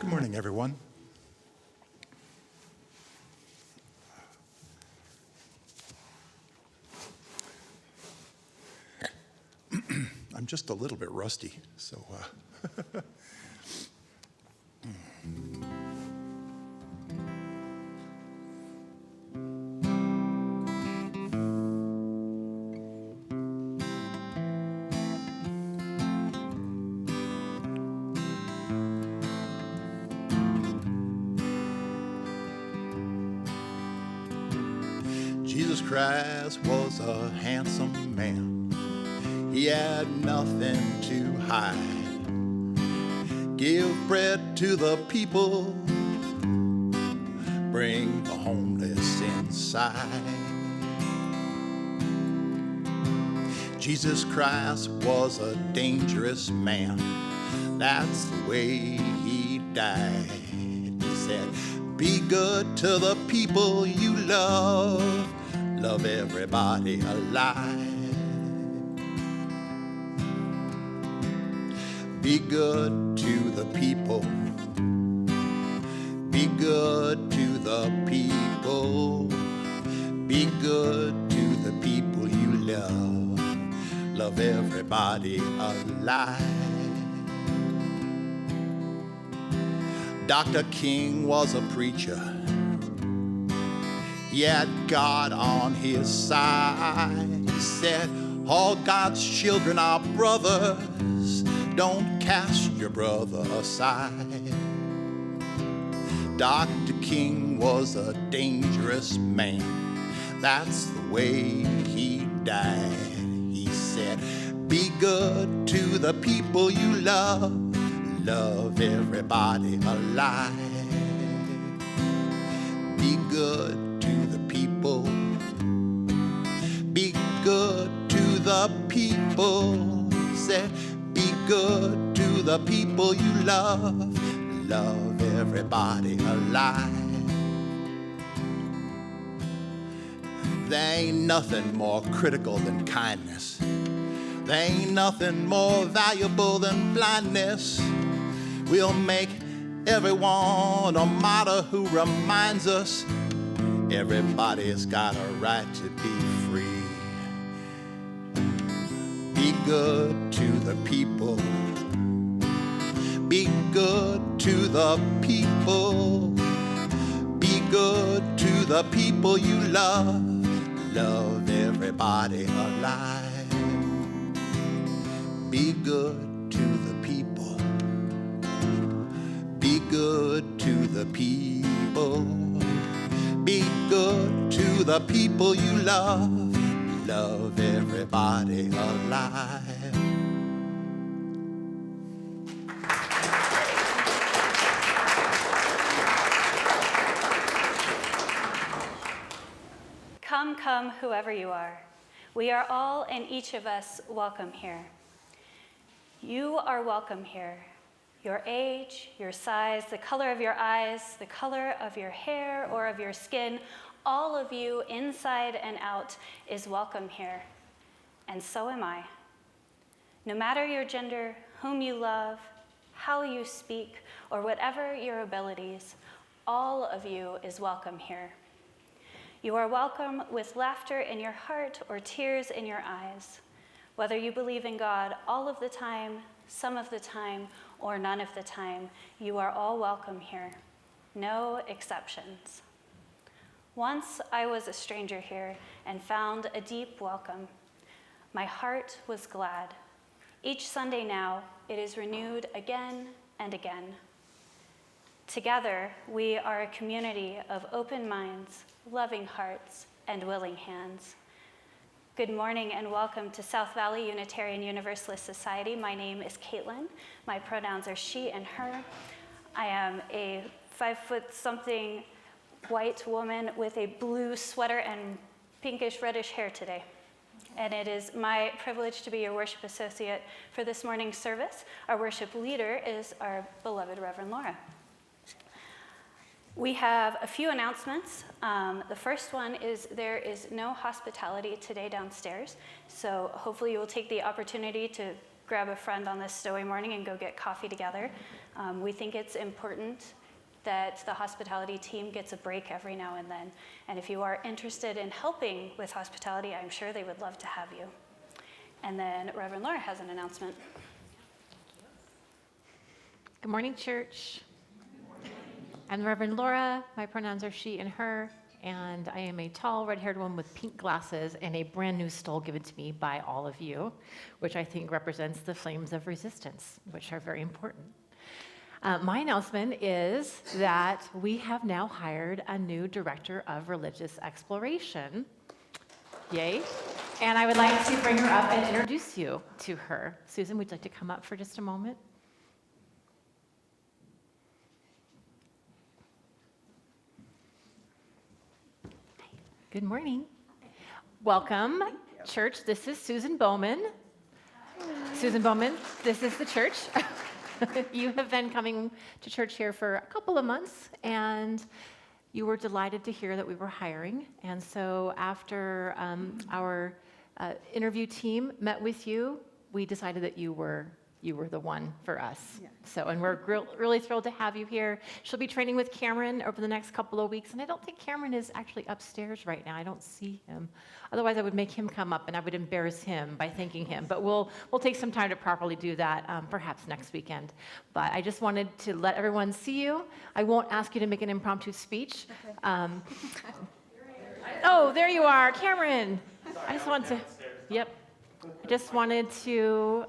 Good morning, everyone. I'm just a little bit rusty, so Jesus Christ was a handsome man. He had nothing to hide. Give bread to the people, bring the homeless inside. Jesus Christ was a dangerous man. That's the way he died. He said, be good to the people you love. Love everybody alive. Be good to the people. Be good to the people. Be good to the people you love. Love everybody alive. Dr. King was a preacher. He had God on his side. He said, all God's children are brothers. Don't cast your brother aside. Dr. King was a dangerous man. That's the way he died. He said, be good to the people you love. Love everybody alive. Be good to the people. Be good to the people. Say, be good to the people you love. Love everybody alive. There ain't nothing more critical than kindness. There ain't nothing more valuable than blindness. We'll make everyone a martyr who reminds us everybody's got a right to be free. Be good to the people. Be good to the people. Be good to the people you love. Love everybody alive. Be good to the people. Be good to the people. Be good to the people you love. Love everybody alive. Come, come, whoever you are. We are all and each of us welcome here. You are welcome here. Your age, your size, the color of your eyes, the color of your hair or of your skin, all of you, inside and out, is welcome here. And so am I. No matter your gender, whom you love, how you speak, or whatever your abilities, all of you is welcome here. You are welcome with laughter in your heart or tears in your eyes. Whether you believe in God all of the time, some of the time, or none of the time, you are all welcome here. No exceptions. Once I was a stranger here and found a deep welcome. My heart was glad. Each Sunday now, it is renewed again and again. Together, we are a community of open minds, loving hearts, and willing hands. Good morning and welcome to South Valley Unitarian Universalist Society. My name is Caitlin. My pronouns are she and her. I am a 5-foot-something white woman with a blue sweater and pinkish reddish hair today. And it is my privilege to be your worship associate for this morning's service. Our worship leader is our beloved Reverend Lora. We have a few announcements. The first one is there is no hospitality today downstairs, so hopefully you will take the opportunity to grab a friend on this snowy morning and go get coffee together. We think it's important that the hospitality team gets a break every now and then. And if you are interested in helping with hospitality, I'm sure they would love to have you. And then Reverend Lora has an announcement. Good morning, church. I'm Reverend Lora. My pronouns are she and her. And I am a tall, red-haired woman with pink glasses and a brand new stole given to me by all of you, which I think represents the flames of resistance, which are very important. My announcement is that we have now hired a new director of religious exploration. Yay. And I would like to bring her up and introduce you to her. Susan, would you like to come up for just a moment? Good morning. Welcome, church. This is Susan Bowman. Susan Bowman, this is the church. You have been coming to church here for a couple of months, and you were delighted to hear that we were hiring. And so after our interview team met with you, we decided that you were the one for us. Yeah. So, and we're really thrilled to have you here. She'll be training with Cameron over the next couple of weeks, and I don't think Cameron is actually upstairs right now. I don't see him. Otherwise, I would make him come up, and I would embarrass him by thanking him. But we'll take some time to properly do that, perhaps next weekend. But I just wanted to let everyone see you. I won't ask you to make an impromptu speech. Okay. Oh, there you are, Cameron. I just wanted to. Yep. I just wanted to.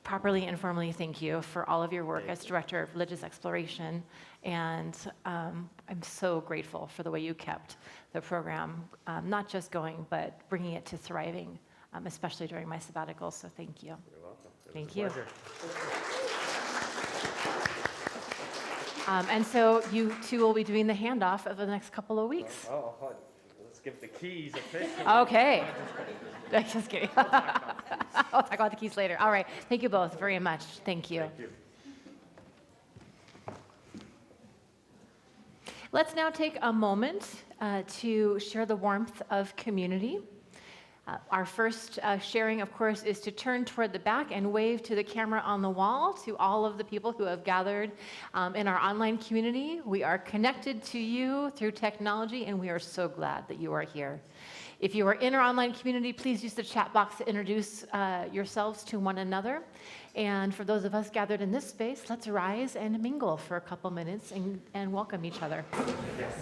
Properly and formally thank you for all of your work as Director of Religious Exploration, and I'm so grateful for the way you kept the program not just going, but bringing it to thriving, especially during my sabbatical, so thank you. You're welcome. Thank you. And so you two will be doing the handoff over the next couple of weeks. Let's give the keys officially. Okay. Just kidding. I'll talk about the keys later. All right. Thank you both very much. Thank you. Thank you. Let's now take a moment to share the warmth of community. Our first sharing, of course, is to turn toward the back and wave to the camera on the wall to all of the people who have gathered in our online community. We are connected to you through technology, and we are so glad that you are here. If you are in our online community, please use the chat box to introduce yourselves to one another. And for those of us gathered in this space, let's rise and mingle for a couple minutes and welcome each other. Yes.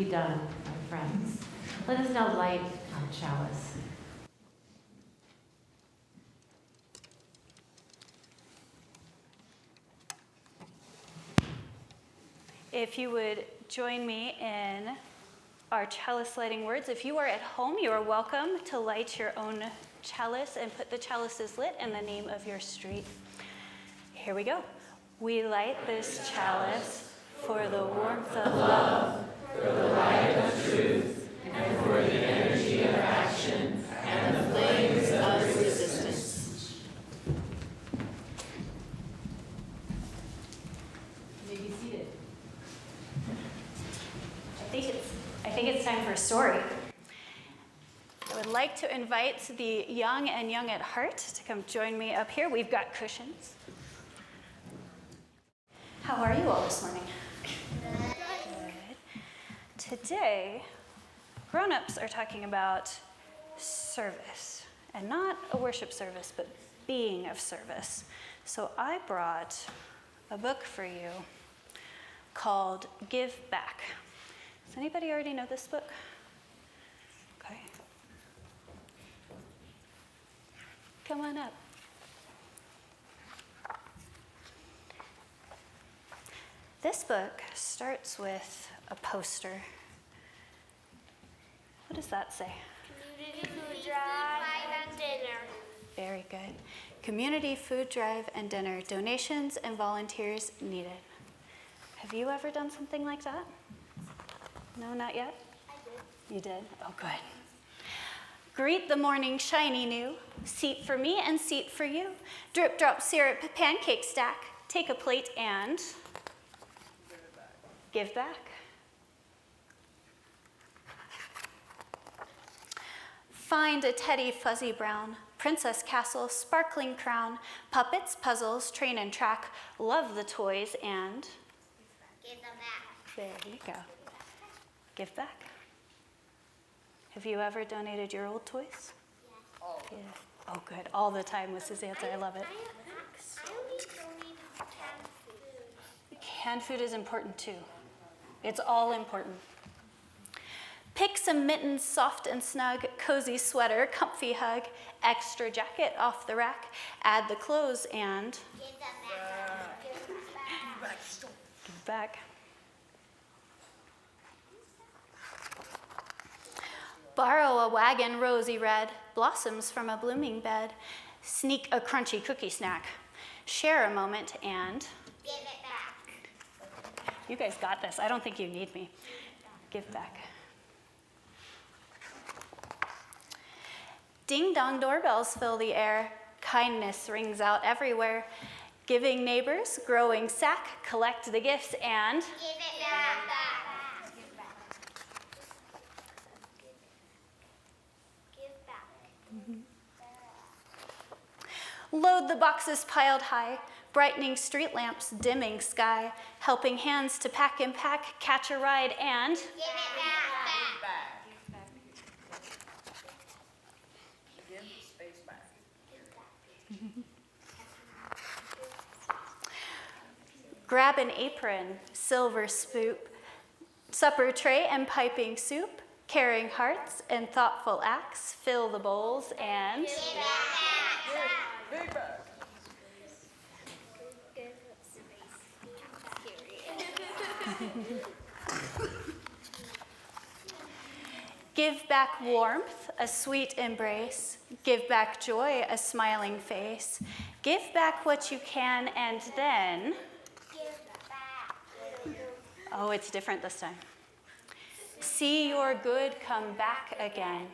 Done, my friends. Let us now light a chalice. If you would join me in our chalice lighting words. If you are at home, you are welcome to light your own chalice and put the chalices lit in the name of your street. Here we go. We light this chalice for the warmth of love, for the light of truth, and for the energy of action and the flames of resistance. You may be seated. I think it's time for a story. I would like to invite the young and young at heart to come join me up here. We've got cushions. How are you all this morning? Good. Today, grown-ups are talking about service, and not a worship service, but being of service. So I brought a book for you called Give Back. Does anybody already know this book? Okay. Come on up. This book starts with a poster. What does that say? Community food drive and dinner. Very good. Community food drive and dinner. Donations and volunteers needed. Have you ever done something like that? No, not yet? I did. You did? Oh, good. Greet the morning shiny new. Seat for me and seat for you. Drip drop syrup pancake stack. Take a plate and give back. Find a teddy fuzzy brown. Princess castle, sparkling crown. Puppets, puzzles, train and track. Love the toys and Give them back. there you go. Give back. Have you ever donated your old toys? Yeah. Oh, good. All the time with his answer. I love it. I only donate canned food. Canned food is important too. It's all important. Pick some mittens, soft and snug, cozy sweater, comfy hug, extra jacket off the rack, add the clothes and Give them back. Give them back. give back. Borrow a wagon rosy red, blossoms from a blooming bed, sneak a crunchy cookie snack, share a moment and Give it back. you guys got this. I don't think you need me. Give back. Ding-dong doorbells fill the air. Kindness rings out everywhere. Giving neighbors, growing sack, collect the gifts and Give it back. Give back. Give back. load the boxes piled high. Brightening street lamps, dimming sky. Helping hands to pack and pack, catch a ride and Give it back. Give space back. grab an apron, silver spoop, supper tray and piping soup, caring hearts and thoughtful acts, fill the bowls and Give it back. Big back. give back warmth, a sweet embrace, give back joy, a smiling face, give back what you can and then, Give back. oh, it's different this time. See your good come back again.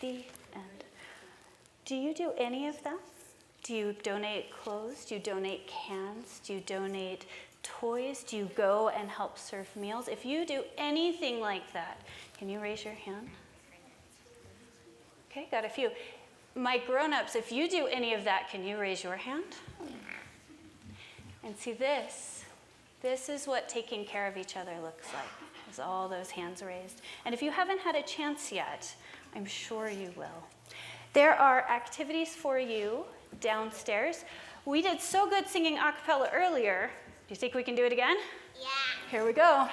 The end. Do you do any of that? Do you donate clothes? Do you donate cans? Do you donate toys? Do you go and help serve meals? If you do anything like that, can you raise your hand? Okay, got a few. My grown-ups, if you do any of that, can you raise your hand? And see this is what taking care of each other looks like, is all those hands raised. And if you haven't had a chance yet, I'm sure you will. There are activities for you downstairs. We did so good singing a cappella earlier. Do you think we can do it again? Yeah. Here we go.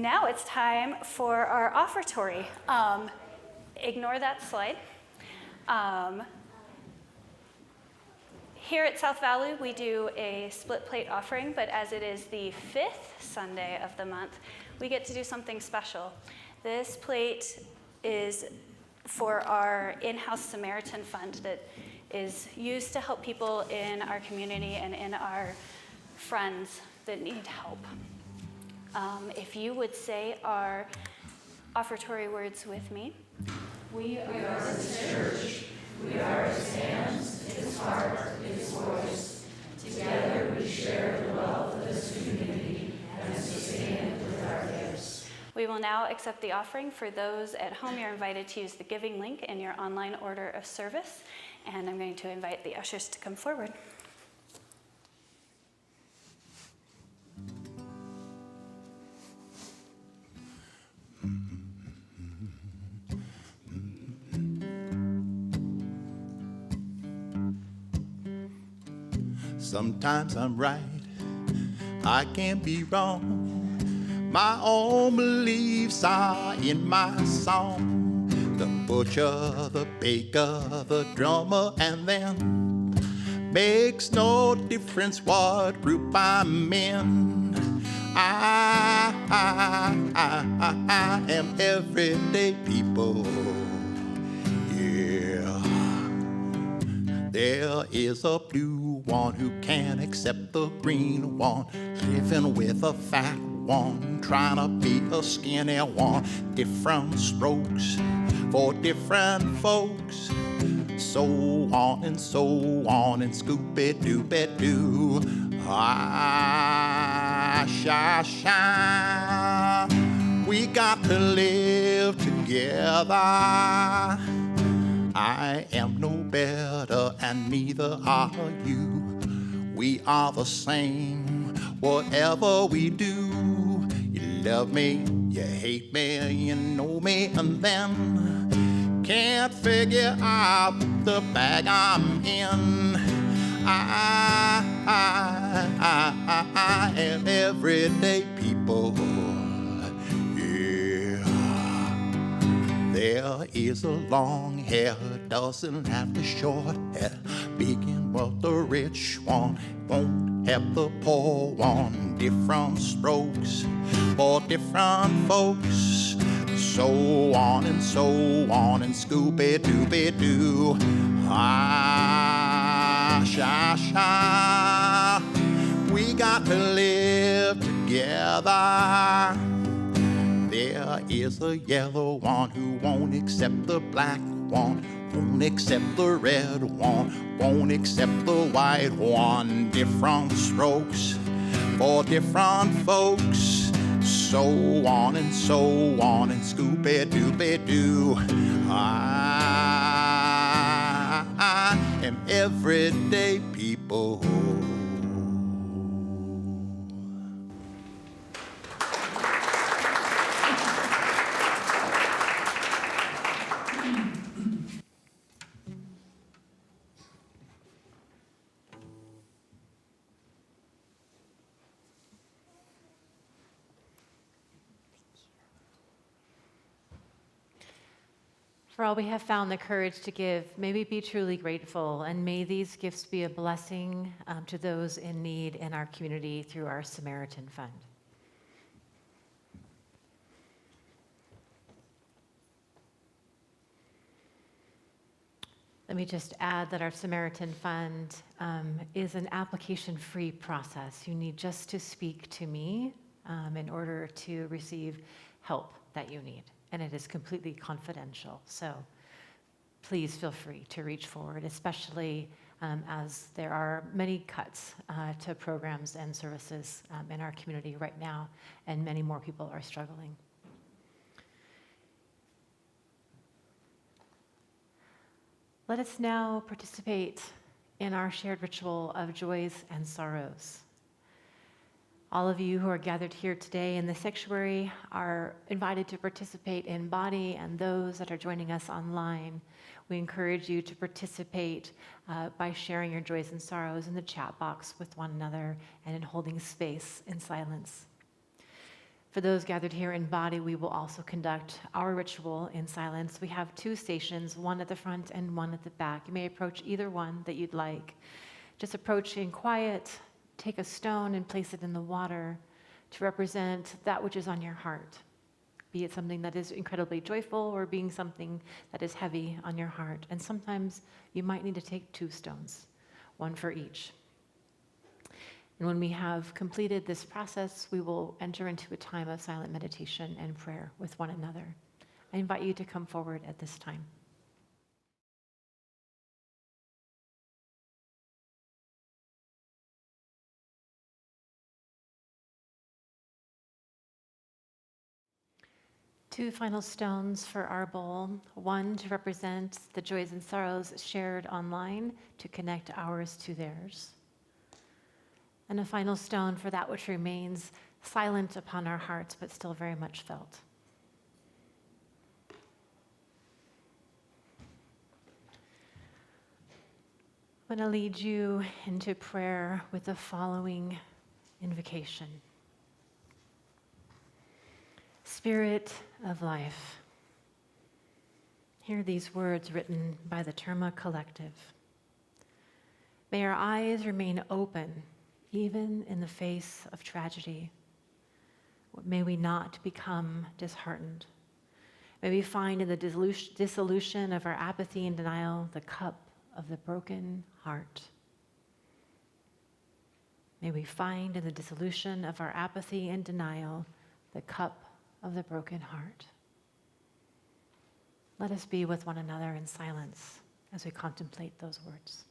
Now it's time for our offertory. Ignore that slide. Here at South Valley, we do a split plate offering, but as it is the 5th Sunday of the month, we get to do something special. This plate is for our in-house Samaritan Fund that is used to help people in our community and in our friends that need help. If you would say our offertory words with me. We are His church. We are His hands, His heart, His voice. Together we share the wealth of this community and sustain it with our gifts. We will now accept the offering. For those at home, you're invited to use the giving link in your online order of service. And I'm going to invite the ushers to come forward. Sometimes I'm right, I can't be wrong. My own beliefs are in my song. The butcher, the baker, the drummer, and then makes no difference what group I'm in. I am everyday people. Yeah. There is a blue one who can't accept the green one, living with a fat one, trying to be a skinny one. Different strokes for different folks. So on and so on and Scooby-Dooby-Doo. Sha. We got to live together. I am no better and neither are you. We are the same, whatever we do. You love me, you hate me, you know me, and then can't figure out the bag I'm in. I am everyday people. There is a long hair, doesn't have the short hair. Begin with the rich one, won't have the poor one. Different strokes for different folks. So on and Scooby-Dooby-Doo. Sha. We got to live together. There is a yellow one who won't accept the black one, won't accept the red one, won't accept the white one. Different strokes for different folks. So on and Scooby-Dooby-Doo. I am everyday people. For all we have found the courage to give, may we be truly grateful, and may these gifts be a blessing to those in need in our community through our Samaritan Fund. Let me just add that our Samaritan Fund is an application-free process. You need just to speak to me in order to receive help that you need. And it is completely confidential. So please feel free to reach forward, especially as there are many cuts to programs and services in our community right now, and many more people are struggling. Let us now participate in our shared ritual of joys and sorrows. All of you who are gathered here today in the sanctuary are invited to participate in body, and those that are joining us online, we encourage you to participate by sharing your joys and sorrows in the chat box with one another and in holding space in silence. For those gathered here in body, we will also conduct our ritual in silence. We have 2 stations, one at the front and one at the back. You may approach either one that you'd like. Just approach in quiet, take a stone and place it in the water to represent that which is on your heart, be it something that is incredibly joyful or being something that is heavy on your heart. And sometimes you might need to take 2 stones, one for each. And when we have completed this process, we will enter into a time of silent meditation and prayer with one another. I invite you to come forward at this time. Two final stones for our bowl, one to represent the joys and sorrows shared online to connect ours to theirs, and a final stone for that which remains silent upon our hearts but still very much felt. I'm going to lead you into prayer with the following invocation. Spirit of life, hear these words written by the Terma collective. May our eyes remain open even in the face of tragedy. May we not become disheartened. May we find in the dissolution of our apathy and denial the cup of the broken heart. May we find in the dissolution of our apathy and denial the cup of the broken heart. Let us be with one another in silence as we contemplate those words.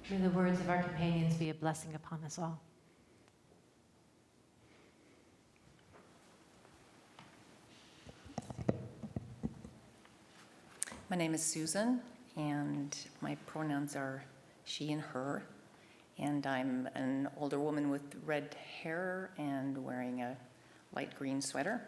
May the words of our companions be a blessing upon us all. My name is Susan, and my pronouns are she and her, and I'm an older woman with red hair and wearing a light green sweater.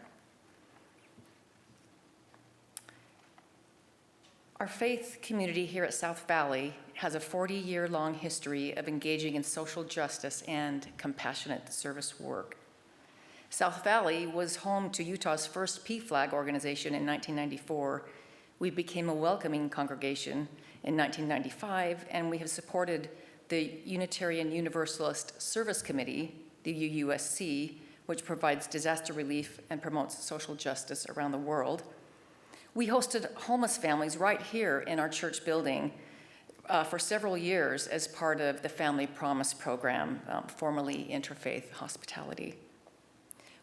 Our faith community here at South Valley has a 40-year-long history of engaging in social justice and compassionate service work. South Valley was home to Utah's first PFLAG organization in 1994. We became a welcoming congregation in 1995, and we have supported the Unitarian Universalist Service Committee, the UUSC, which provides disaster relief and promotes social justice around the world. We hosted homeless families right here in our church building for several years as part of the Family Promise program, formerly Interfaith Hospitality.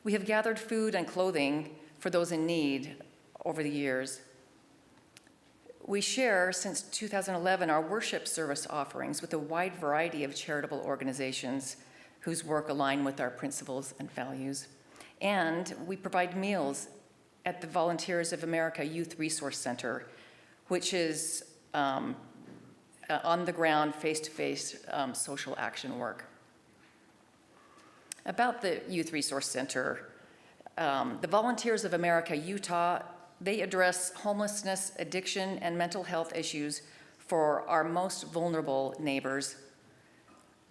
We have gathered food and clothing for those in need over the years. We share, since 2011, our worship service offerings with a wide variety of charitable organizations whose work align with our principles and values. And we provide meals at the Volunteers of America Youth Resource Center, which is on-the-ground, face-to-face social action work. About the Youth Resource Center, the Volunteers of America Utah, they address homelessness, addiction, and mental health issues for our most vulnerable neighbors.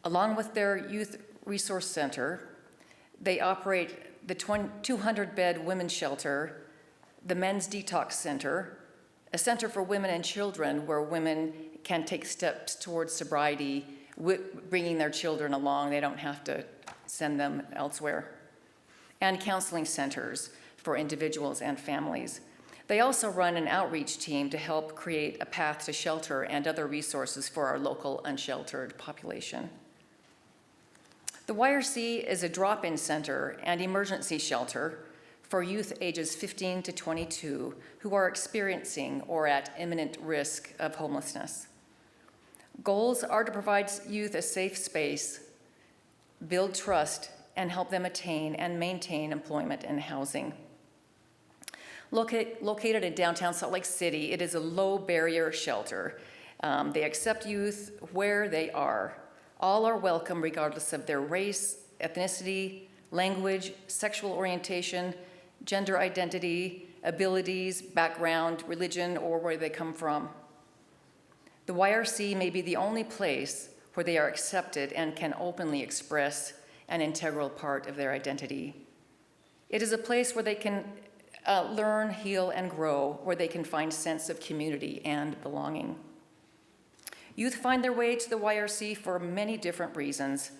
Along with their Youth Resource Center, they operate the 200-bed women's shelter, the Men's Detox Center, a center for women and children where women can take steps towards sobriety, bringing their children along. They don't have to send them elsewhere, and counseling centers for individuals and families. They also run an outreach team to help create a path to shelter and other resources for our local unsheltered population. The YRC is a drop-in center and emergency shelter for youth ages 15 to 22 who are experiencing or at imminent risk of homelessness. Goals are to provide youth a safe space, build trust, and help them attain and maintain employment and housing. Located in downtown Salt Lake City, it is a low-barrier shelter. They accept youth where they are. All are welcome regardless of their race, ethnicity, language, sexual orientation, gender identity, abilities, background, religion, or where they come from. The YRC may be the only place where they are accepted and can openly express an integral part of their identity. It is a place where they can learn, heal, and grow, where they can find sense of community and belonging. Youth find their way to the YRC for many different reasons.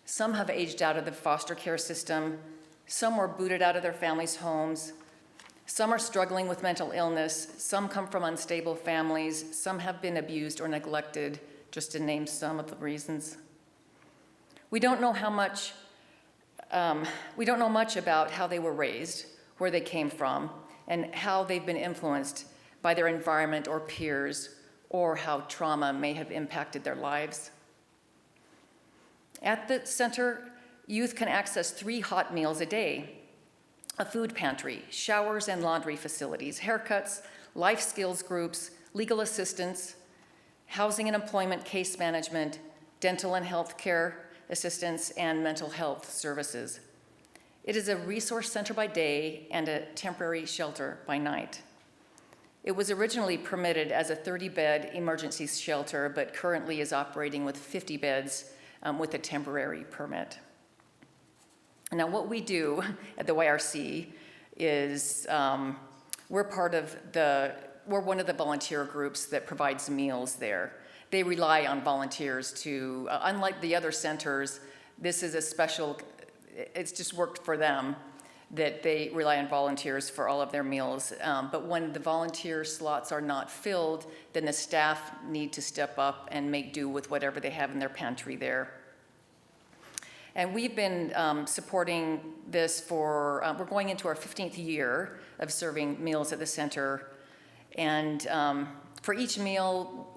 Some have aged out of the foster care system. Some were booted out of their families' homes. Some are struggling with mental illness. Some come from unstable families. Some have been abused or neglected, just to name some of the reasons. We don't know much about how they were raised, where they came from, and how they've been influenced by their environment or peers, or how trauma may have impacted their lives. At the center, youth can access 3 hot meals a day, a food pantry, showers and laundry facilities, haircuts, life skills groups, legal assistance, housing and employment case management, dental and health care assistance, and mental health services. It is a resource center by day and a temporary shelter by night. It was originally permitted as a 30-bed emergency shelter, but currently is operating with 50 beds with a temporary permit. Now, what we do at the YRC is we're one of the volunteer groups that provides meals there. They rely on volunteers to, unlike the other centers, this is a special, it's just worked for them that they rely on volunteers for all of their meals. But when the volunteer slots are not filled, then the staff need to step up and make do with whatever they have in their pantry there. And we've been supporting this for, we're going into our 15th year of serving meals at the center. And for each meal,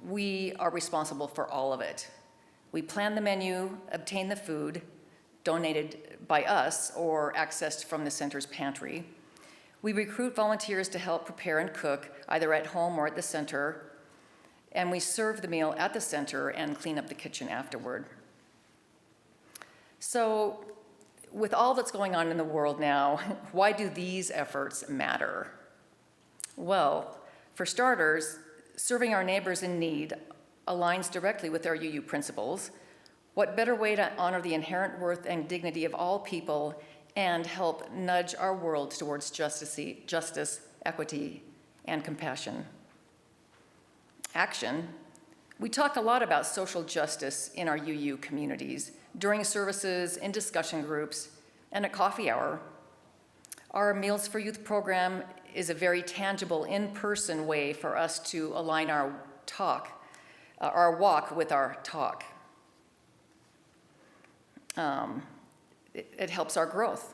we are responsible for all of it. We plan the menu, obtain the food, donated by us or accessed from the center's pantry. We recruit volunteers to help prepare and cook, either at home or at the center. And we serve the meal at the center and clean up the kitchen afterward. So, with all that's going on in the world now, why do these efforts matter? Well, for starters, serving our neighbors in need aligns directly with our UU principles. What better way to honor the inherent worth and dignity of all people and help nudge our world towards justice, equity, and compassion? Action. We talk a lot about social justice in our UU communities, during services, in discussion groups, and at coffee hour. Our Meals for Youth program is a very tangible, in-person way for us to align our walk with our talk. It helps our growth.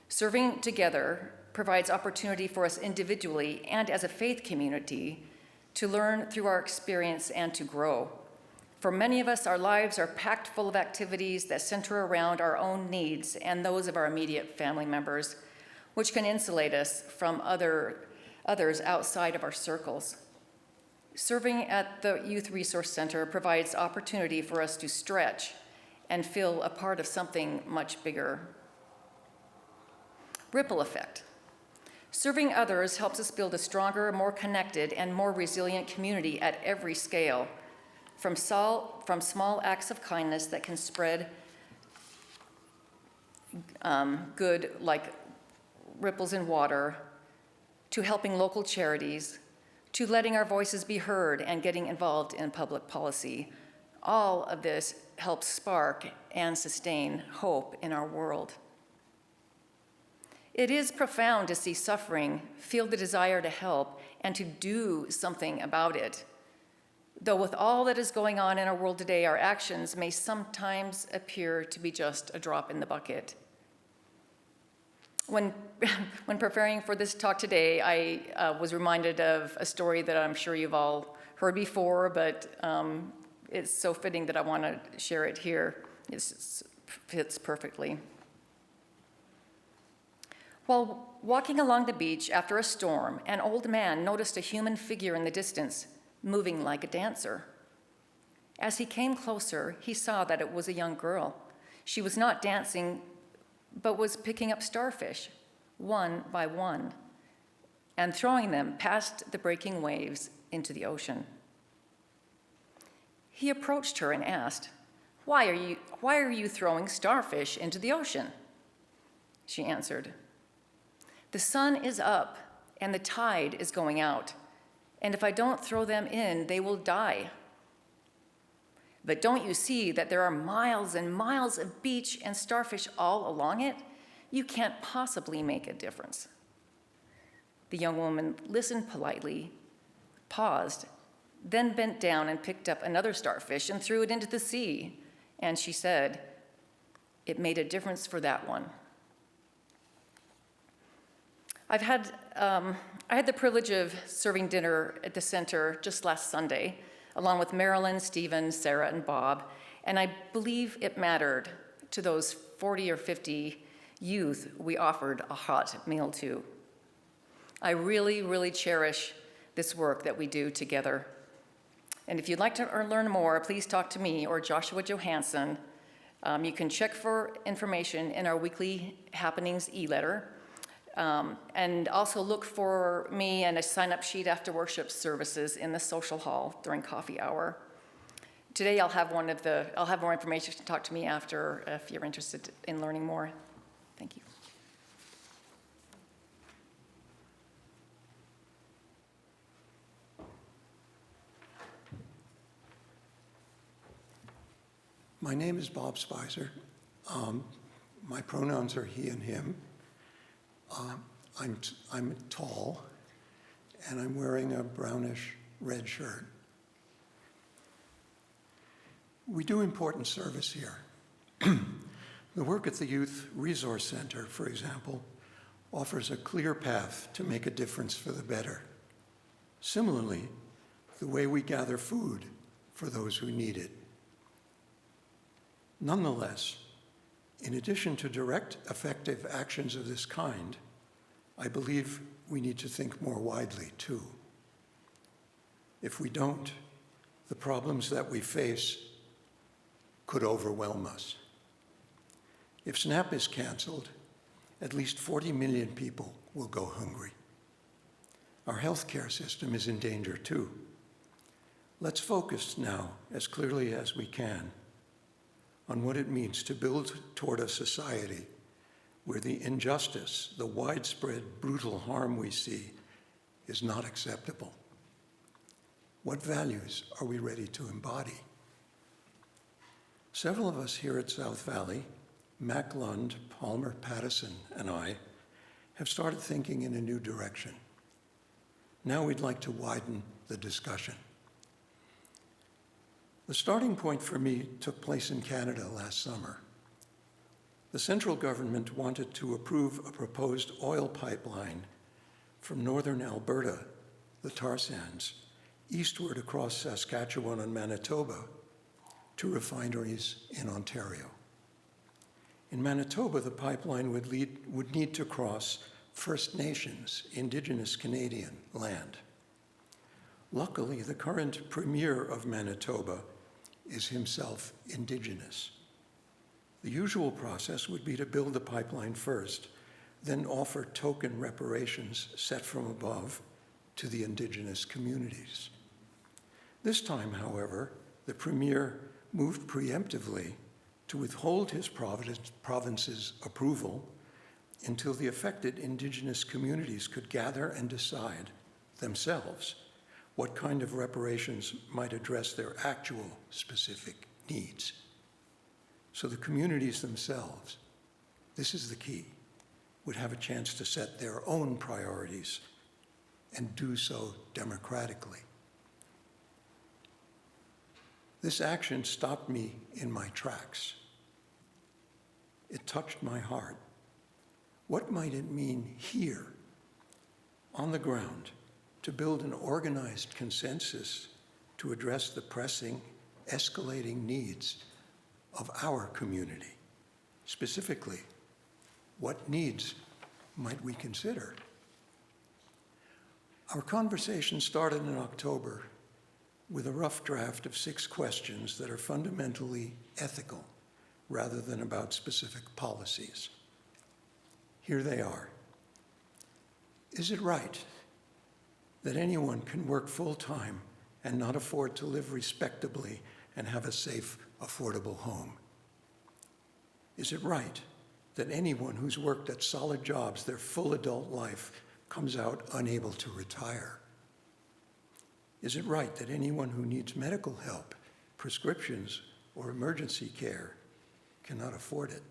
Serving together provides opportunity for us individually and as a faith community to learn through our experience and to grow. For many of us, our lives are packed full of activities that center around our own needs and those of our immediate family members, which can insulate us from others outside of our circles. Serving at the Youth Resource Center provides opportunity for us to stretch and feel a part of something much bigger. Ripple effect. Serving others helps us build a stronger, more connected, and more resilient community at every scale, from small acts of kindness that can spread good like ripples in water, to helping local charities, to letting our voices be heard and getting involved in public policy. All of this helps spark and sustain hope in our world. It is profound to see suffering, feel the desire to help, and to do something about it. Though with all that is going on in our world today, our actions may sometimes appear to be just a drop in the bucket. When preparing for this talk today, I was reminded of a story that I'm sure you've all heard before, but it's so fitting that I want to share it here. It fits perfectly. While walking along the beach after a storm, an old man noticed a human figure in the distance, moving like a dancer. As he came closer, he saw that it was a young girl. She was not dancing, but was picking up starfish, one by one, and throwing them past the breaking waves into the ocean. He approached her and asked, why are you throwing starfish into the ocean?" She answered, "The sun is up and the tide is going out, and if I don't throw them in, they will die. But don't you see that there are miles and miles of beach and starfish all along it? You can't possibly make a difference." The young woman listened politely, paused, then bent down and picked up another starfish and threw it into the sea. And she said, "It made a difference for that one." I had the privilege of serving dinner at the center just last Sunday, along with Marilyn, Stephen, Sarah, and Bob, and I believe it mattered to those 40 or 50 youth we offered a hot meal to. I really, really cherish this work that we do together. And if you'd like to learn more, please talk to me or Joshua Johansson. You can check for information in our weekly happenings e-letter. And also look for me and a sign-up sheet after worship services in the social hall during coffee hour. Today I'll have more information to talk to me after if you're interested in learning more. Thank you. My name is Bob Speiser. My pronouns are he and him. I'm tall, and I'm wearing a brownish red shirt. We do important service here. The work at the Youth Resource Center, for example, offers a clear path to make a difference for the better. Similarly, the way we gather food for those who need it. Nonetheless, in addition to direct, effective actions of this kind, I believe we need to think more widely, too. If we don't, the problems that we face could overwhelm us. If SNAP is canceled, at least 40 million people will go hungry. Our healthcare system is in danger, too. Let's focus now, as clearly as we can, on what it means to build toward a society where the injustice, the widespread brutal harm we see is not acceptable. What values are we ready to embody? Several of us here at South Valley, Mac Lund, Palmer Pattison, and I, have started thinking in a new direction. Now we'd like to widen the discussion. The starting point for me took place in Canada last summer. The central government wanted to approve a proposed oil pipeline from northern Alberta, the tar sands, eastward across Saskatchewan and Manitoba to refineries in Ontario. In Manitoba, the pipeline would need to cross First Nations, Indigenous Canadian land. Luckily, the current Premier of Manitoba is himself Indigenous. The usual process would be to build the pipeline first, then offer token reparations set from above to the Indigenous communities. This time, however, the Premier moved preemptively to withhold his province's approval until the affected Indigenous communities could gather and decide themselves what kind of reparations might address their actual specific needs. So the communities themselves, this is the key, would have a chance to set their own priorities and do so democratically. This action stopped me in my tracks. It touched my heart. What might it mean here, on the ground, to build an organized consensus to address the pressing escalating needs of our community. Specifically, what needs might we consider? Our conversation started in October with a rough draft of 6 questions that are fundamentally ethical rather than about specific policies. Here they are. Is it right that anyone can work full-time and not afford to live respectably and have a safe, affordable home? Is it right that anyone who's worked at solid jobs their full adult life comes out unable to retire? Is it right that anyone who needs medical help, prescriptions, or emergency care cannot afford it?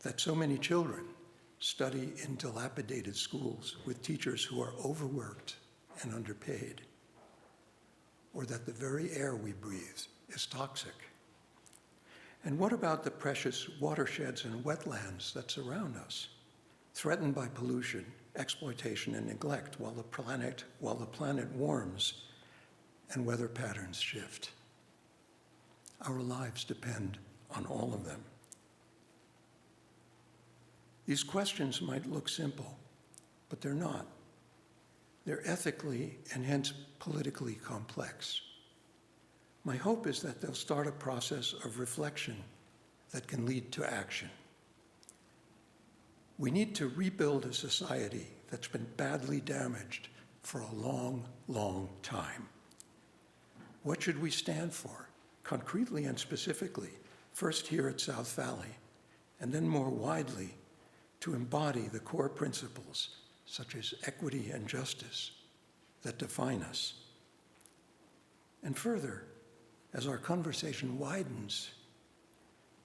That so many children study in dilapidated schools with teachers who are overworked and underpaid? Or that the very air we breathe is toxic? And what about the precious watersheds and wetlands that surround us, threatened by pollution, exploitation, and neglect while the planet warms and weather patterns shift? Our lives depend on all of them. These questions might look simple, but they're not. They're ethically and hence politically complex. My hope is that they'll start a process of reflection that can lead to action. We need to rebuild a society that's been badly damaged for a long, long time. What should we stand for, concretely and specifically, first here at South Valley, and then more widely, to embody the core principles, such as equity and justice, that define us? And further, as our conversation widens,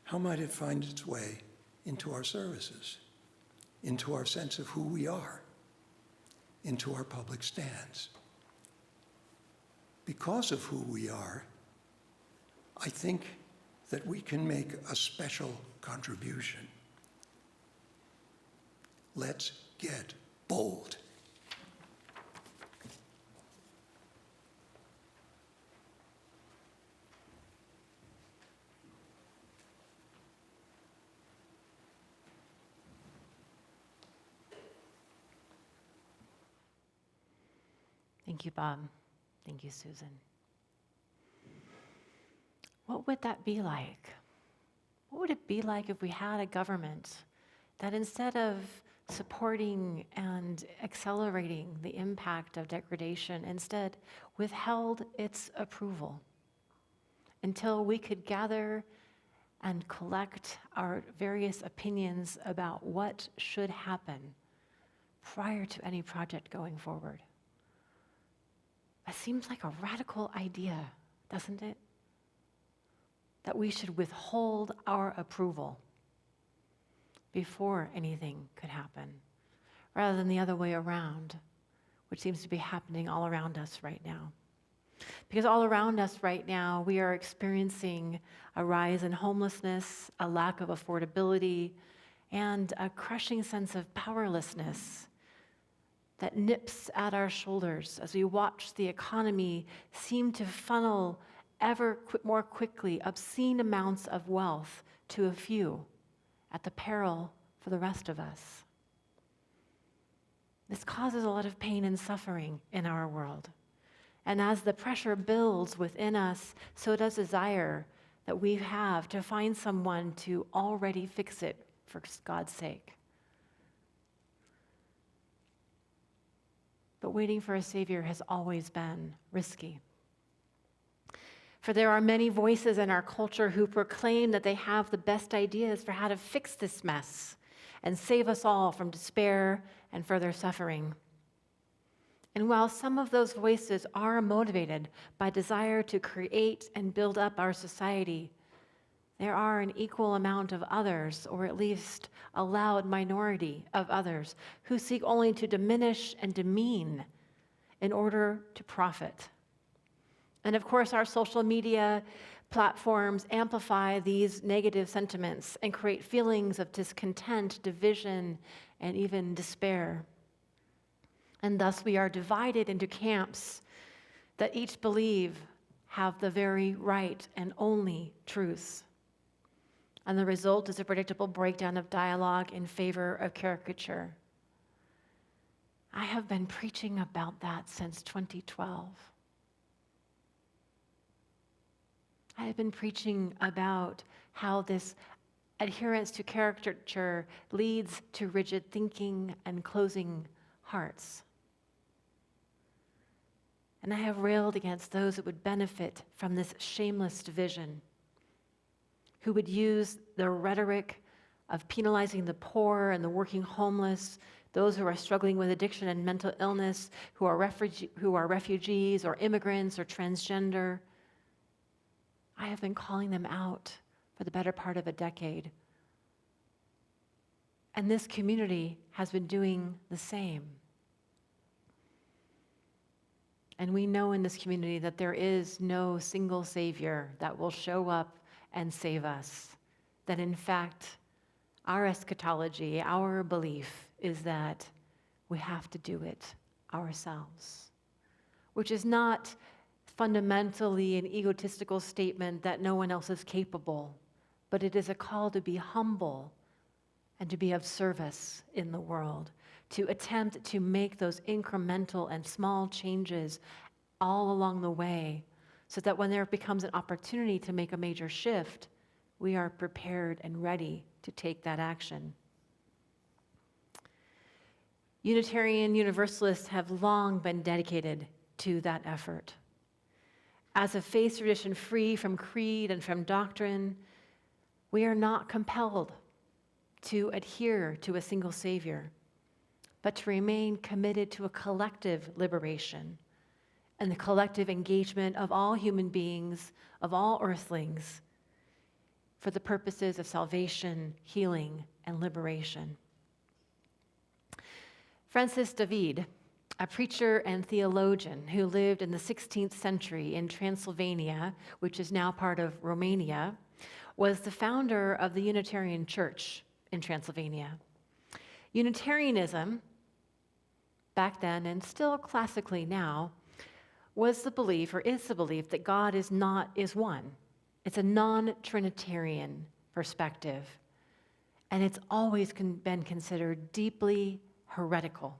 how might it find its way into our services, into our sense of who we are, into our public stands? Because of who we are, I think that we can make a special contribution. Let's get bold. Thank you, Bob. Thank you, Susan. What would that be like? What would it be like if we had a government that, instead of supporting and accelerating the impact of degradation, instead withheld its approval until we could gather and collect our various opinions about what should happen prior to any project going forward? That seems like a radical idea, doesn't it? That we should withhold our approval before anything could happen, rather than the other way around, which seems to be happening all around us right now. Because all around us right now, we are experiencing a rise in homelessness, a lack of affordability, and a crushing sense of powerlessness that nips at our shoulders as we watch the economy seem to funnel ever more quickly obscene amounts of wealth to a few at the peril for the rest of us. This causes a lot of pain and suffering in our world. And as the pressure builds within us, so does desire that we have to find someone to already fix it for God's sake. But waiting for a Savior has always been risky. For there are many voices in our culture who proclaim that they have the best ideas for how to fix this mess and save us all from despair and further suffering. And while some of those voices are motivated by desire to create and build up our society, there are an equal amount of others, or at least a loud minority of others, who seek only to diminish and demean in order to profit. And of course, our social media platforms amplify these negative sentiments and create feelings of discontent, division, and even despair. And thus we are divided into camps that each believe have the very right and only truths. And the result is a predictable breakdown of dialogue in favor of caricature. I have been preaching about that since 2012. I have been preaching about how this adherence to caricature leads to rigid thinking and closing hearts. And I have railed against those that would benefit from this shameless division, who would use the rhetoric of penalizing the poor and the working homeless, those who are struggling with addiction and mental illness, who are refugees or immigrants or transgender. I have been calling them out for the better part of a decade. And this community has been doing the same. And we know in this community that there is no single Savior that will show up and save us. That in fact, our eschatology, our belief is that we have to do it ourselves, which is not fundamentally an egotistical statement that no one else is capable, but it is a call to be humble and to be of service in the world, to attempt to make those incremental and small changes all along the way, so that when there becomes an opportunity to make a major shift, we are prepared and ready to take that action. Unitarian Universalists have long been dedicated to that effort. As a faith tradition free from creed and from doctrine, we are not compelled to adhere to a single Savior, but to remain committed to a collective liberation and the collective engagement of all human beings, of all earthlings, for the purposes of salvation, healing, and liberation. Francis David, a preacher and theologian who lived in the 16th century in Transylvania, which is now part of Romania, was the founder of the Unitarian Church in Transylvania. Unitarianism, back then and still classically now, was the belief, or is the belief, that God is one. It's a non-Trinitarian perspective, and it's always been considered deeply heretical.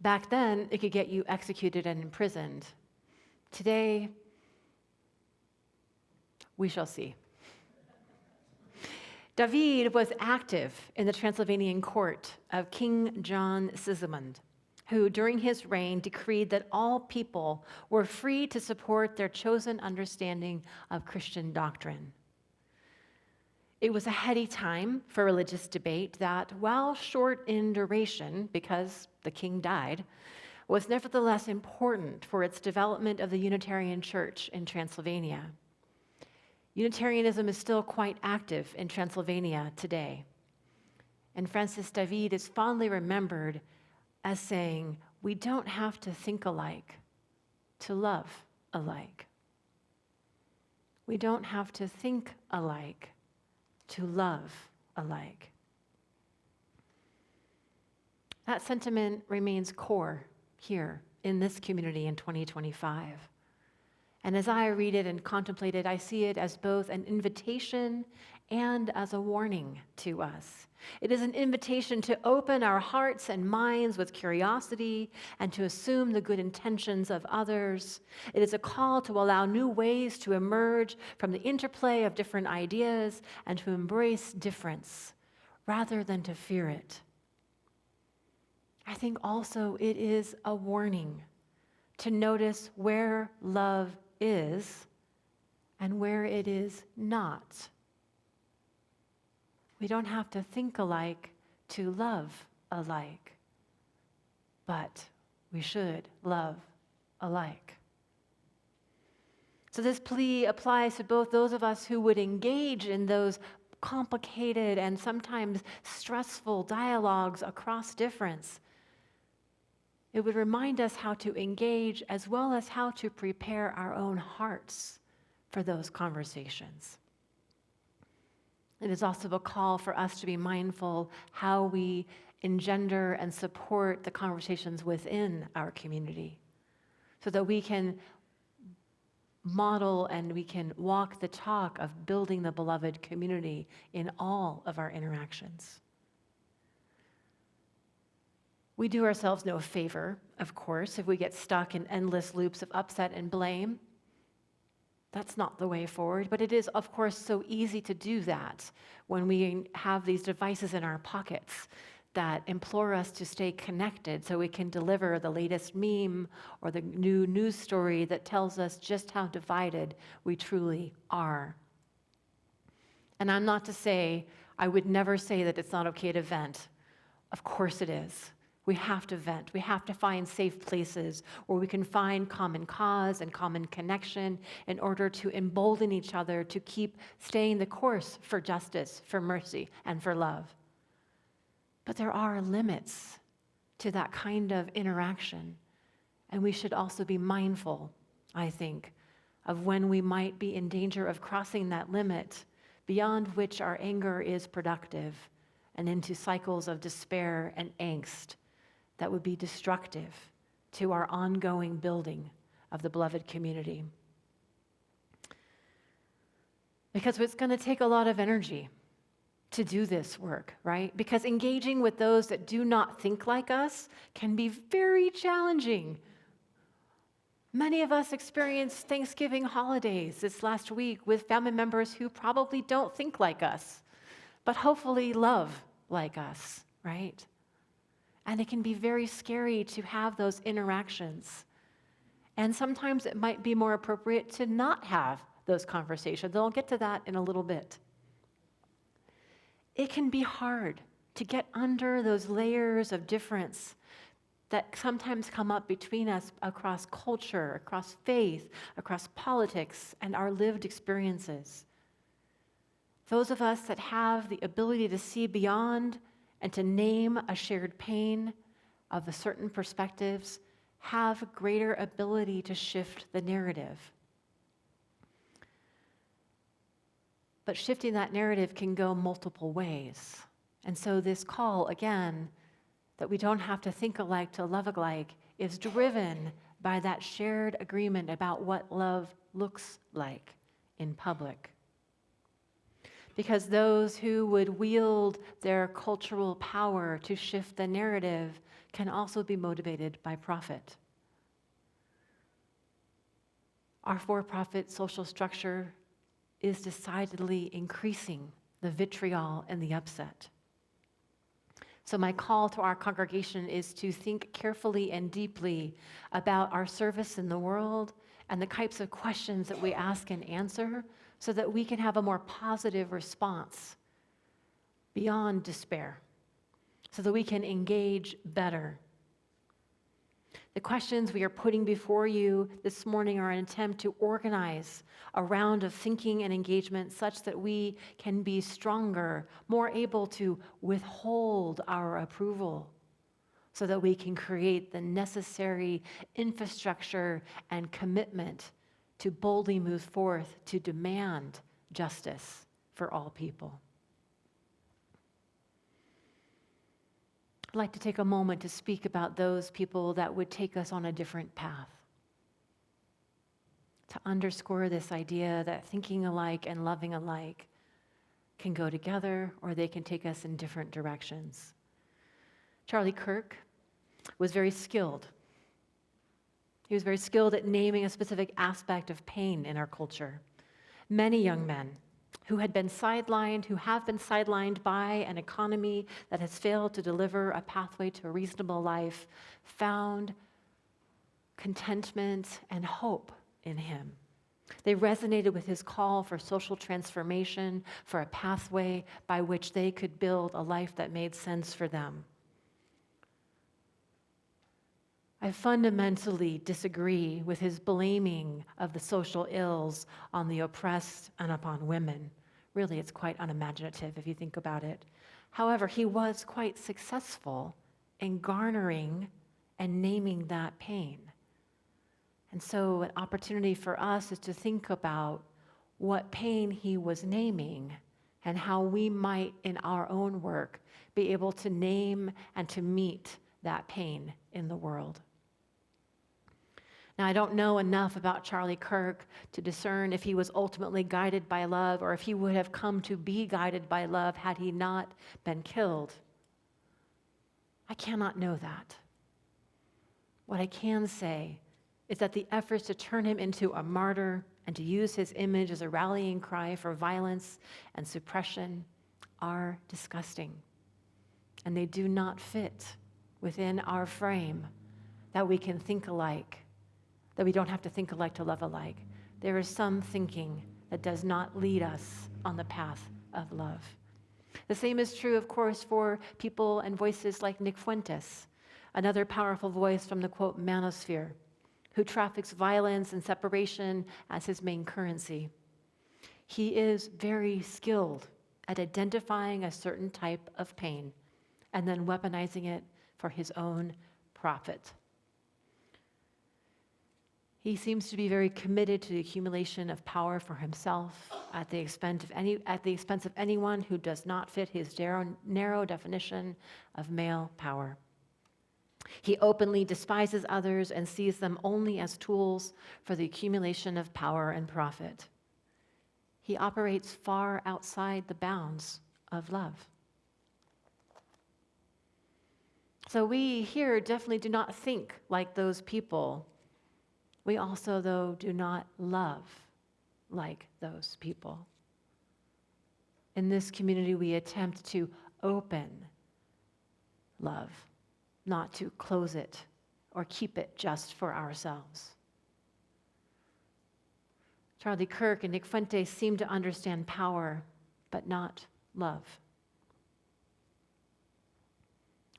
Back then, it could get you executed and imprisoned. Today, we shall see. David was active in the Transylvanian court of King John Sigismund, who during his reign decreed that all people were free to support their chosen understanding of Christian doctrine. It was a heady time for religious debate that, while short in duration, because the king died, was nevertheless important for its development of the Unitarian Church in Transylvania. Unitarianism is still quite active in Transylvania today. And Francis David is fondly remembered as saying, "We don't have to think alike to love alike. We don't have to think alike to love alike." That sentiment remains core here in this community in 2025. And as I read it and contemplate it, I see it as both an invitation and as a warning to us. It is an invitation to open our hearts and minds with curiosity and to assume the good intentions of others. It is a call to allow new ways to emerge from the interplay of different ideas and to embrace difference rather than to fear it. I think also it is a warning to notice where love is and where it is not. We don't have to think alike to love alike, but we should love alike. So this plea applies to both those of us who would engage in those complicated and sometimes stressful dialogues across difference. It would remind us how to engage as well as how to prepare our own hearts for those conversations. It is also a call for us to be mindful how we engender and support the conversations within our community so that we can model and we can walk the talk of building the beloved community in all of our interactions. We do ourselves no favor, of course, if we get stuck in endless loops of upset and blame. That's not the way forward, but it is, of course, so easy to do that when we have these devices in our pockets that implore us to stay connected so we can deliver the latest meme or the new news story that tells us just how divided we truly are. And I'm not to say, I would never say that it's not okay to vent. Of course it is. We have to vent. We have to find safe places where we can find common cause and common connection in order to embolden each other to keep staying the course for justice, for mercy, and for love. But there are limits to that kind of interaction, and we should also be mindful, I think, of when we might be in danger of crossing that limit beyond which our anger is productive and into cycles of despair and angst that would be destructive to our ongoing building of the beloved community. Because it's going to take a lot of energy to do this work, right? Because engaging with those that do not think like us can be very challenging. Many of us experienced Thanksgiving holidays this last week with family members who probably don't think like us, but hopefully love like us, right? And it can be very scary to have those interactions. And sometimes it might be more appropriate to not have those conversations. I'll get to that in a little bit. It can be hard to get under those layers of difference that sometimes come up between us across culture, across faith, across politics, and our lived experiences. Those of us that have the ability to see beyond and to name a shared pain of a certain perspectives have greater ability to shift the narrative. But shifting that narrative can go multiple ways. And so this call, again, that we don't have to think alike to love alike is driven by that shared agreement about what love looks like in public. Because those who would wield their cultural power to shift the narrative can also be motivated by profit. Our for-profit social structure is decidedly increasing the vitriol and the upset. So my call to our congregation is to think carefully and deeply about our service in the world and the types of questions that we ask and answer so that we can have a more positive response beyond despair, so that we can engage better. The questions we are putting before you this morning are an attempt to organize a round of thinking and engagement such that we can be stronger, more able to withhold our approval, so that we can create the necessary infrastructure and commitment to boldly move forth to demand justice for all people. I'd like to take a moment to speak about those people that would take us on a different path. To underscore this idea that thinking alike and loving alike can go together or they can take us in different directions. Charlie Kirk was very skilled. He was very skilled at naming a specific aspect of pain in our culture. Many young men who have been sidelined by an economy that has failed to deliver a pathway to a reasonable life, found contentment and hope in him. They resonated with his call for social transformation, for a pathway by which they could build a life that made sense for them. I fundamentally disagree with his blaming of the social ills on the oppressed and upon women. Really, it's quite unimaginative if you think about it. However, he was quite successful in garnering and naming that pain. And so an opportunity for us is to think about what pain he was naming and how we might, in our own work, be able to name and to meet that pain in the world. Now, I don't know enough about Charlie Kirk to discern if he was ultimately guided by love or if he would have come to be guided by love had he not been killed. I cannot know that. What I can say is that the efforts to turn him into a martyr and to use his image as a rallying cry for violence and suppression are disgusting. And they do not fit within our frame that we can think alike, that we don't have to think alike to love alike. There is some thinking that does not lead us on the path of love. The same is true, of course, for people and voices like Nick Fuentes, another powerful voice from the, quote, manosphere, who traffics violence and separation as his main currency. He is very skilled at identifying a certain type of pain and then weaponizing it for his own profit. He seems to be very committed to the accumulation of power for himself at the expense of anyone who does not fit his narrow definition of male power. He openly despises others and sees them only as tools for the accumulation of power and profit. He operates far outside the bounds of love. So we here definitely do not think like those people. We also, though, do not love like those people. In this community, we attempt to open love, not to close it or keep it just for ourselves. Charlie Kirk and Nick Fuentes seem to understand power, but not love.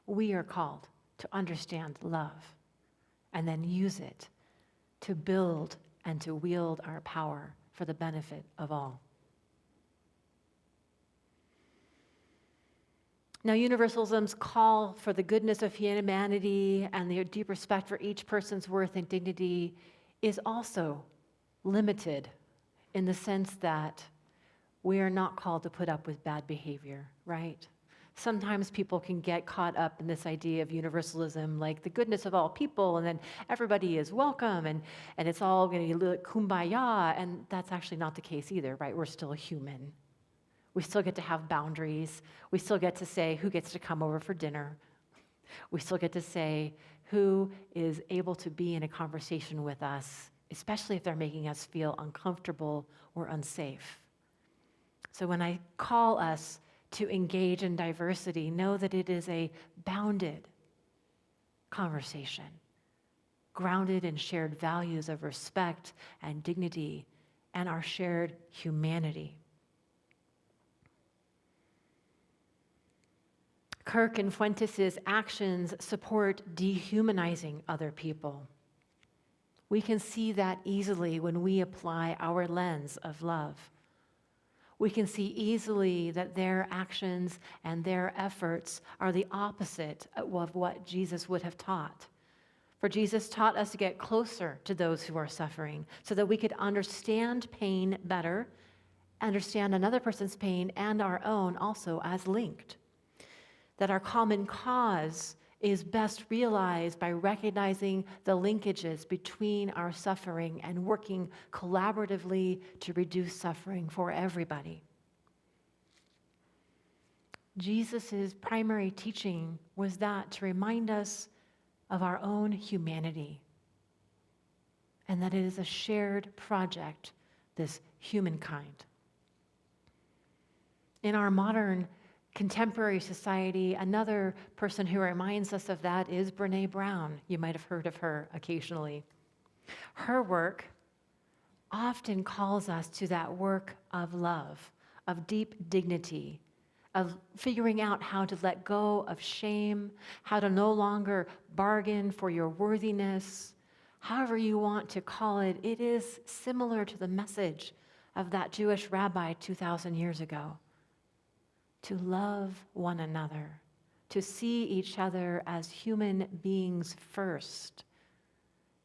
We are called to understand love and then use it to build and to wield our power for the benefit of all. Now, universalism's call for the goodness of humanity and the deep respect for each person's worth and dignity is also limited in the sense that we are not called to put up with bad behavior, right? Sometimes people can get caught up in this idea of universalism, like the goodness of all people, and then everybody is welcome, and it's all going to be like kumbaya, and that's actually not the case either, right? We're still human. We still get to have boundaries. We still get to say who gets to come over for dinner. We still get to say who is able to be in a conversation with us, especially if they're making us feel uncomfortable or unsafe. So when I call us to engage in diversity, know that it is a bounded conversation, grounded in shared values of respect and dignity and our shared humanity. Kirk and Fuentes' actions support dehumanizing other people. We can see that easily when we apply our lens of love. We can see easily that their actions and their efforts are the opposite of what Jesus would have taught. For Jesus taught us to get closer to those who are suffering so that we could understand pain better, understand another person's pain and our own also as linked. That our common cause is best realized by recognizing the linkages between our suffering and working collaboratively to reduce suffering for everybody. Jesus' primary teaching was that to remind us of our own humanity and that it is a shared project, this humankind. In our modern contemporary society, another person who reminds us of that is Brené Brown. You might have heard of her occasionally. Her work often calls us to that work of love, of deep dignity, of figuring out how to let go of shame, how to no longer bargain for your worthiness. However you want to call it, it is similar to the message of that Jewish rabbi 2,000 years ago. To love one another, to see each other as human beings first,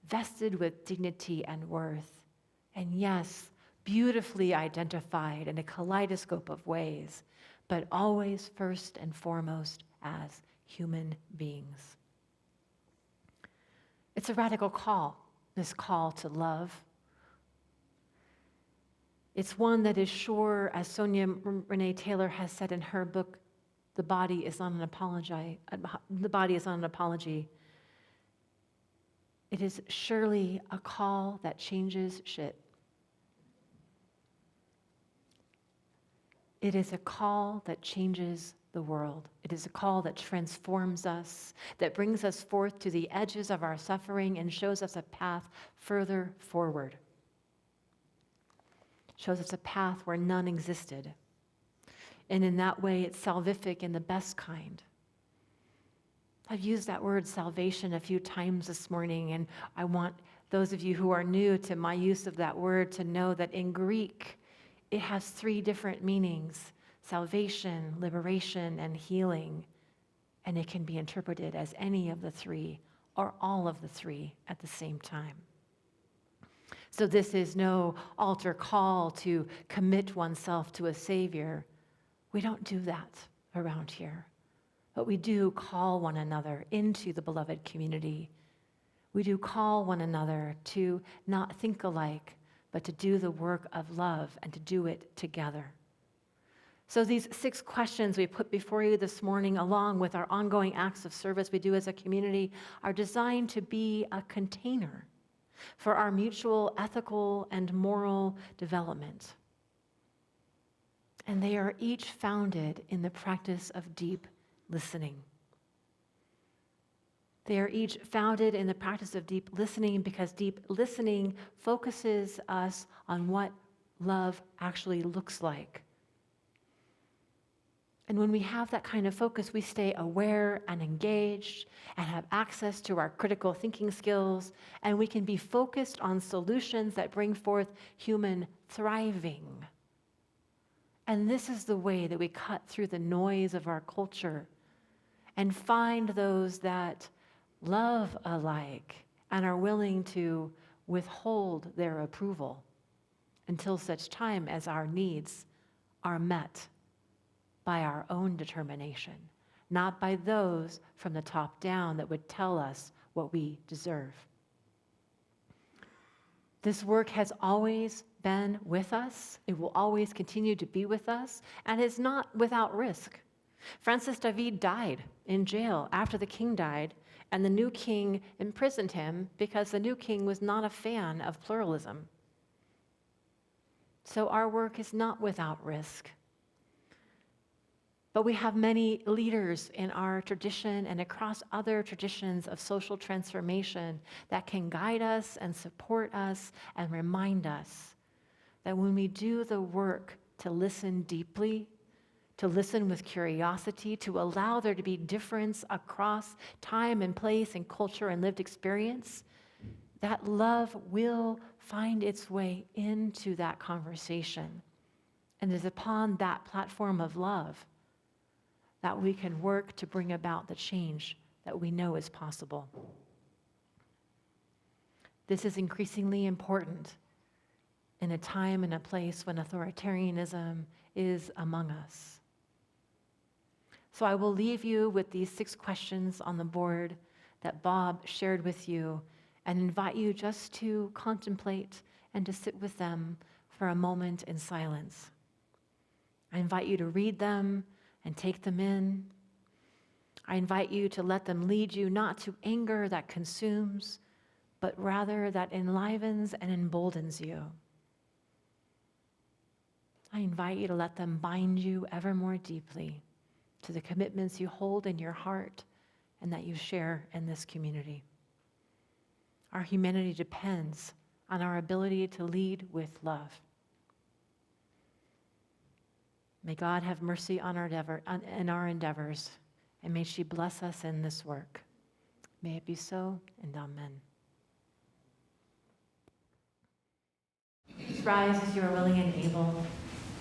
vested with dignity and worth, and yes, beautifully identified in a kaleidoscope of ways, but always first and foremost as human beings. It's a radical call, this call to love. It's one that is sure, as Sonia Renee Taylor has said in her book, The Body is not an apology. The Body is not an apology. It is surely a call that changes shit. It is a call that changes the world. It is a call that transforms us, that brings us forth to the edges of our suffering and shows us a path further forward. Shows us a path where none existed. And in that way, it's salvific in the best kind. I've used that word salvation a few times this morning, and I want those of you who are new to my use of that word to know that in Greek, it has 3 different meanings: salvation, liberation, and healing. And it can be interpreted as any of the 3 or all of the 3 at the same time. So this is no altar call to commit oneself to a Savior. We don't do that around here. But we do call one another into the beloved community. We do call one another to not think alike, but to do the work of love and to do it together. So these 6 questions we put before you this morning, along with our ongoing acts of service we do as a community, are designed to be a container for our mutual ethical and moral development. And they are each founded in the practice of deep listening. They are each founded in the practice of deep listening because deep listening focuses us on what love actually looks like. And when we have that kind of focus, we stay aware and engaged and have access to our critical thinking skills, and we can be focused on solutions that bring forth human thriving. And this is the way that we cut through the noise of our culture and find those that love alike and are willing to withhold their approval until such time as our needs are met by our own determination, not by those from the top down that would tell us what we deserve. This work has always been with us. It will always continue to be with us, and is not without risk. Francis David died in jail after the king died, and the new king imprisoned him because the new king was not a fan of pluralism. So our work is not without risk. But we have many leaders in our tradition and across other traditions of social transformation that can guide us and support us and remind us that when we do the work to listen deeply, to listen with curiosity, to allow there to be difference across time and place and culture and lived experience, that love will find its way into that conversation. And it is upon that platform of love that we can work to bring about the change that we know is possible. This is increasingly important in a time and a place when authoritarianism is among us. So I will leave you with these 6 questions on the board that Bob shared with you and invite you just to contemplate and to sit with them for a moment in silence. I invite you to read them and take them in. I invite you to let them lead you not to anger that consumes, but rather that enlivens and emboldens you. I invite you to let them bind you ever more deeply to the commitments you hold in your heart and that you share in this community. Our humanity depends on our ability to lead with love. May God have mercy on our endeavors, and may she bless us in this work. May it be so, and amen. Please rise as you are willing and able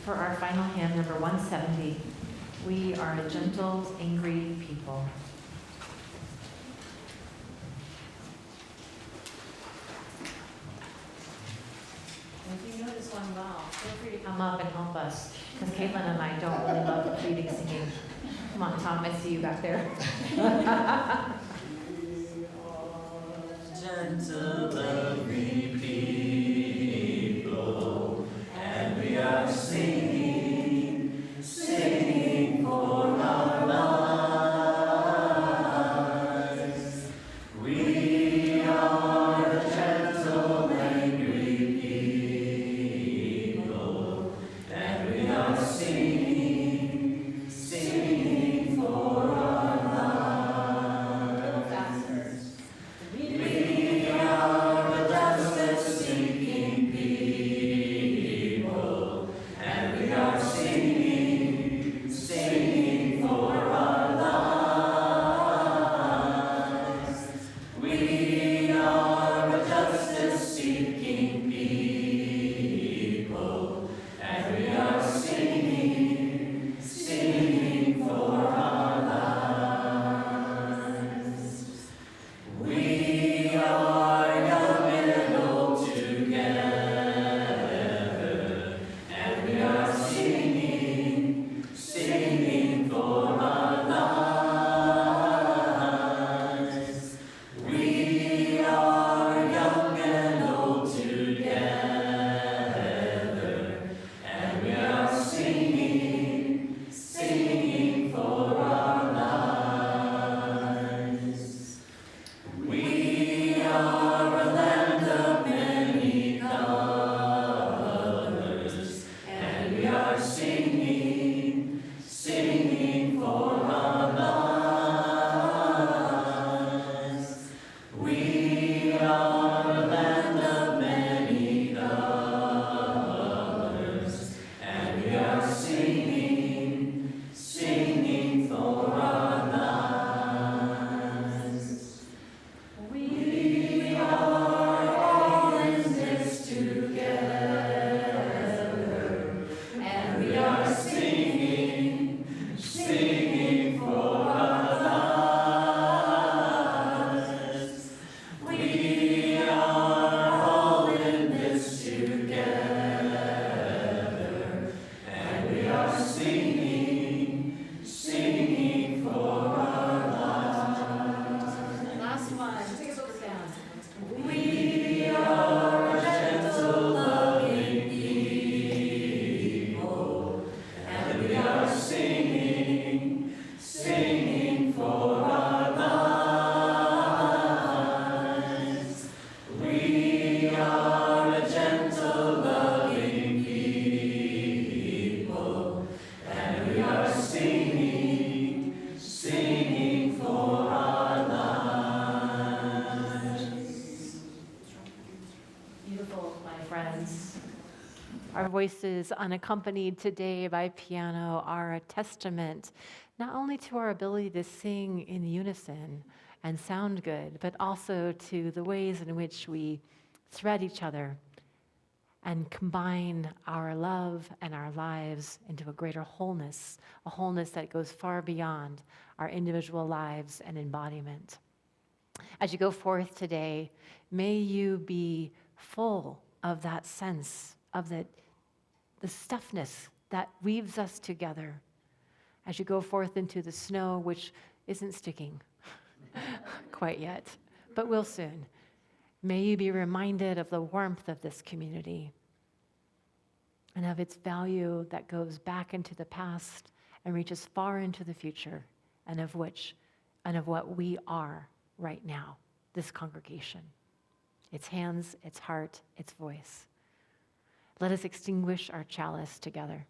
for our final hymn, number 170. We are a gentle, angry people. If you know this one well, feel free to come up and help us, because Caitlin and I don't really love leading singing. Come on, Tom, I see you back there. Gentle voices unaccompanied today by piano are a testament not only to our ability to sing in unison and sound good, but also to the ways in which we thread each other and combine our love and our lives into a greater wholeness, a wholeness that goes far beyond our individual lives and embodiment. As you go forth today, may you be full of that sense of the stuffness that weaves us together. As you go forth into the snow, which isn't sticking quite yet, but will soon. May you be reminded of the warmth of this community and of its value that goes back into the past and reaches far into the future, and of what we are right now, this congregation. Its hands, its heart, its voice. Let us extinguish our chalice together.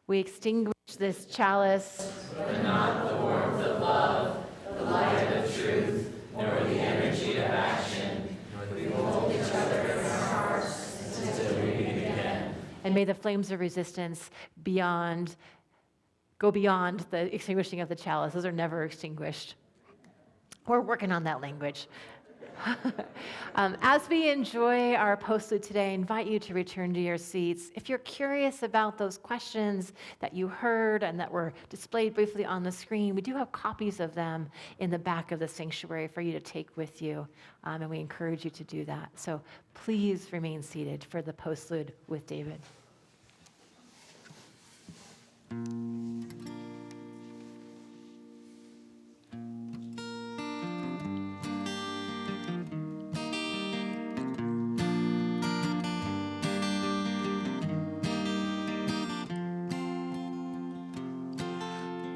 We extinguish this chalice, but not the warmth of love, the light of truth, nor the energy of action. We hold each other in our hearts until we meet again. and may the flames of resistance go beyond the extinguishing of the chalice. Those are never extinguished. We're working on that language. As we enjoy our postlude today, I invite you to return to your seats. If you're curious about those questions that you heard and that were displayed briefly on the screen, we do have copies of them in the back of the sanctuary for you to take with you, and we encourage you to do that. So please remain seated for the postlude with David.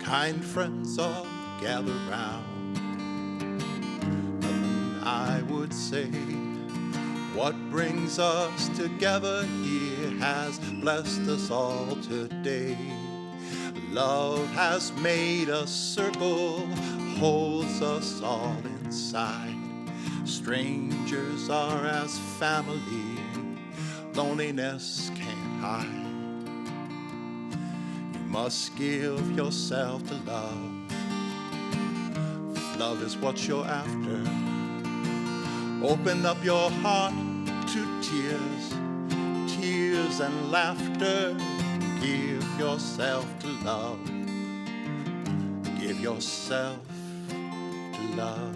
Kind friends all gather round. Nothing I would say. What brings us together here has blessed us all today. Love has made a circle, holds us all inside. Strangers are as family, loneliness can't hide. Must give yourself to love. Love is what you're after. Open up your heart to tears, tears and laughter. Give yourself to love. Give yourself to love.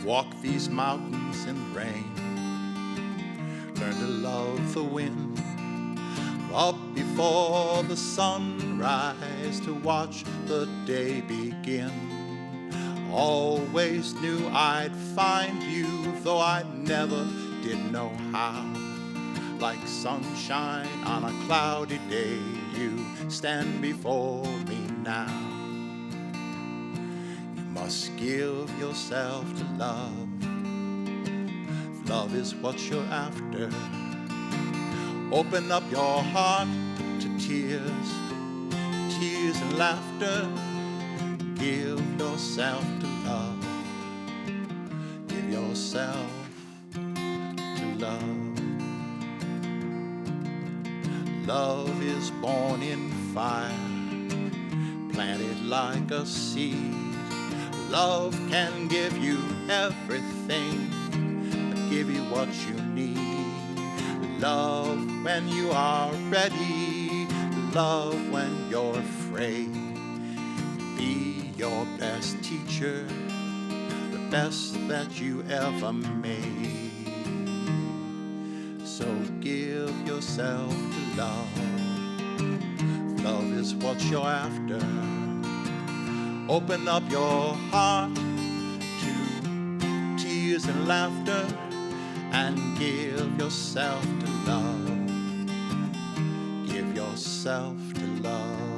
Walk these mountains in rain. Learn to love the wind. Up before the sunrise to watch the day begin. Always knew I'd find you, though I never did know how. Like sunshine on a cloudy day, you stand before me now. You must give yourself to love. Love is what you're after. Open up your heart to tears, tears and laughter. Give yourself to love. Give yourself to love. Love is born in fire, planted like a seed. Love can give you everything, but give you what you need. Love when you are ready, love when you're afraid. Be your best teacher, the best that you ever made. So give yourself to love. Love is what you're after. Open up your heart to tears and laughter, and give yourself to love. Give yourself to love.